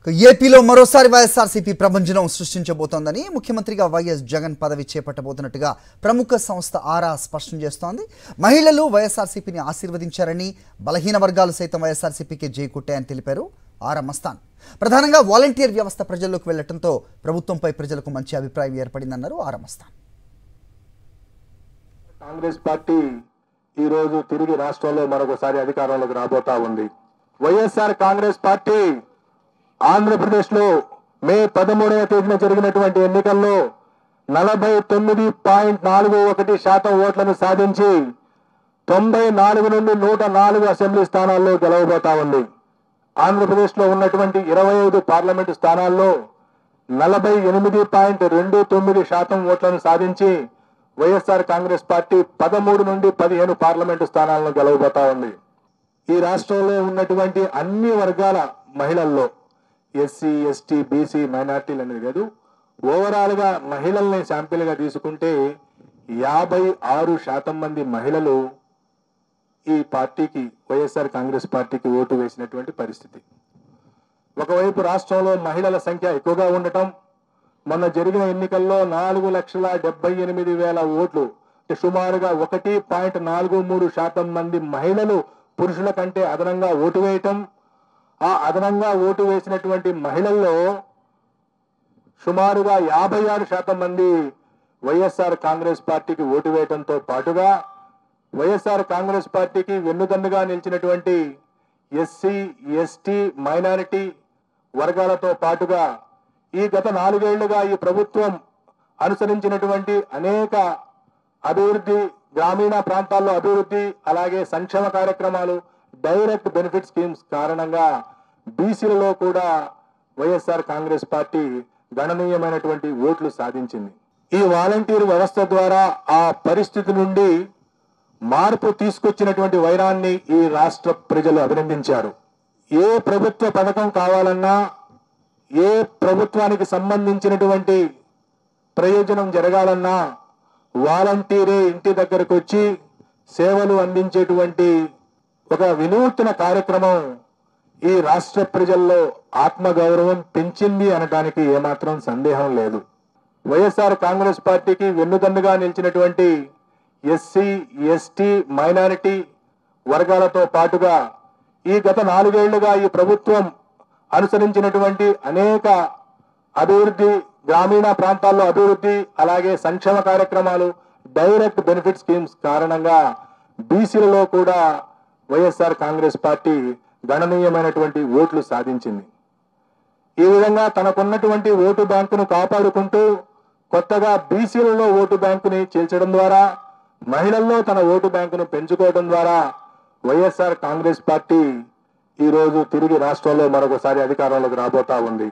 ఏపీలో మరోసారి వైఎస్ఆర్సీపీ ప్రభంజనం సృష్టించబోతోందని ముఖ్యమంత్రిగా వైఎస్ జగన్ పదవి చేపట్టబోతున్నట్టుగా ప్రముఖ సంస్థ ఆరా స్పష్టం చేస్తోంది. మహిళలు వైఎస్ఆర్సీపీని ఆశీర్వదించారని, బలహీన వర్గాలు సైతం వైఎస్ఆర్సీపీకి జై కొట్టాయని తెలిపారు ఆరా మస్తాన్. ప్రధానంగా వాలంటీర్ వ్యవస్థ ప్రజల్లోకి వెళ్లడంతో ప్రభుత్వంపై ప్రజలకు మంచి అభిప్రాయం ఏర్పడిందన్నారు ఆరా మస్తాన్. కాంగ్రెస్ పార్టీ ఈ రోజు తిరిగి రాష్ట్రంలో మరొకసారి అధికారంలోకి రాబోతా ఉంది. వైఎస్ఆర్ కాంగ్రెస్ పార్టీ ఆంధ్రప్రదేశ్ లో మే 13వ తేదీన జరిగినటువంటి ఎన్నికల్లో 49.41% ఓట్లను సాధించి 94 నుండి 104 అసెంబ్లీ స్థానాల్లో గెలవబోతా ఉంది. ఆంధ్రప్రదేశ్ లో ఉన్నటువంటి 25 పార్లమెంటు స్థానాల్లో 48.29% ఓట్లను సాధించి వైఎస్ఆర్ కాంగ్రెస్ పార్టీ 13 నుండి 15 పార్లమెంటు స్థానాలను గెలవబోతా ఉంది. ఈ రాష్ట్రంలో ఉన్నటువంటి అన్ని వర్గాల మహిళల్లో ఎస్సీ, ఎస్టీ, బీసీ, మైనార్టీలు అనేది లేదు, ఓవరాల్ గా మహిళల్ని శాంపిల్ గా తీసుకుంటే 56% మంది మహిళలు ఈ పార్టీకి, వైఎస్ఆర్ కాంగ్రెస్ పార్టీకి ఓటు వేసినటువంటి పరిస్థితి. ఒకవైపు రాష్ట్రంలో మహిళల సంఖ్య ఎక్కువగా ఉండటం, మొన్న జరిగిన ఎన్నికల్లో 4,78,000 ఓట్లు, అంటే సుమారుగా 1.43% మంది మహిళలు పురుషుల కంటే అదనంగా ఓటు వేయటం, ఆ అదనంగా ఓటు వేసినటువంటి మహిళల్లో సుమారుగా 56% మంది వైఎస్ఆర్ కాంగ్రెస్ పార్టీకి ఓటు వేయడంతో పాటుగా వైఎస్ఆర్ కాంగ్రెస్ పార్టీకి వెన్నుదన్నుగా నిలిచినటువంటి ఎస్సీ, ఎస్టీ, మైనారిటీ వర్గాలతో పాటుగా ఈ గత 4 ఏళ్లుగా ఈ ప్రభుత్వం అనుసరించినటువంటి అనేక అభివృద్ధి, గ్రామీణ ప్రాంతాల్లో అభివృద్ధి, అలాగే సంక్షేమ కార్యక్రమాలు, డైరెక్ట్ బెనిఫిట్ స్కీమ్స్ కారణంగా బీసీలలో కూడా వైఎస్ఆర్ కాంగ్రెస్ పార్టీ గణనీయమైనటువంటి ఓట్లు సాధించింది. ఈ వాలంటీర్ వ్యవస్థ ద్వారా ఆ పరిస్థితి నుండి మార్పు తీసుకొచ్చినటువంటి వైరాన్ని ఈ రాష్ట్ర ప్రజలు అభినందించారు. ఏ ప్రభుత్వ పథకం కావాలన్నా, ఏ ప్రభుత్వానికి సంబంధించినటువంటి ప్రయోజనం జరగాలన్నా వాలంటీరే ఇంటి దగ్గరకు వచ్చి సేవలు అందించేటువంటి ఒక వినూత్న కార్యక్రమం ఈ రాష్ట్ర ప్రజల్లో ఆత్మగౌరవం పెంచింది అనడానికి ఏమాత్రం సందేహం లేదు. వైఎస్ఆర్ కాంగ్రెస్ పార్టీకి వెన్నుదన్నుగా నిలిచినటువంటి ఎస్సీ, ఎస్టీ, మైనారిటీ వర్గాలతో పాటుగా ఈ గత 4 ఏళ్లుగా ఈ ప్రభుత్వం అనుసరించినటువంటి అనేక అభివృద్ధి, గ్రామీణ ప్రాంతాల్లో అభివృద్ధి, అలాగే సంక్షేమ కార్యక్రమాలు, డైరెక్ట్ బెనిఫిట్ స్కీమ్స్ కారణంగా బీసీలలో కూడా వైఎస్ఆర్ కాంగ్రెస్ పార్టీ గణనీయమైనటువంటి ఓట్లు సాధించింది. ఈ విధంగా తనకున్నటువంటి ఓటు బ్యాంకును కాపాడుకుంటూ కొత్తగా బీసీలలో ఓటు బ్యాంకుని చేర్చడం ద్వారా, మహిళల్లో తన ఓటు బ్యాంకును పెంచుకోవడం ద్వారా వైఎస్ఆర్ కాంగ్రెస్ పార్టీ ఈ రోజు తిరిగి రాష్ట్రంలో మరొకసారి అధికారంలోకి రాబోతా ఉంది.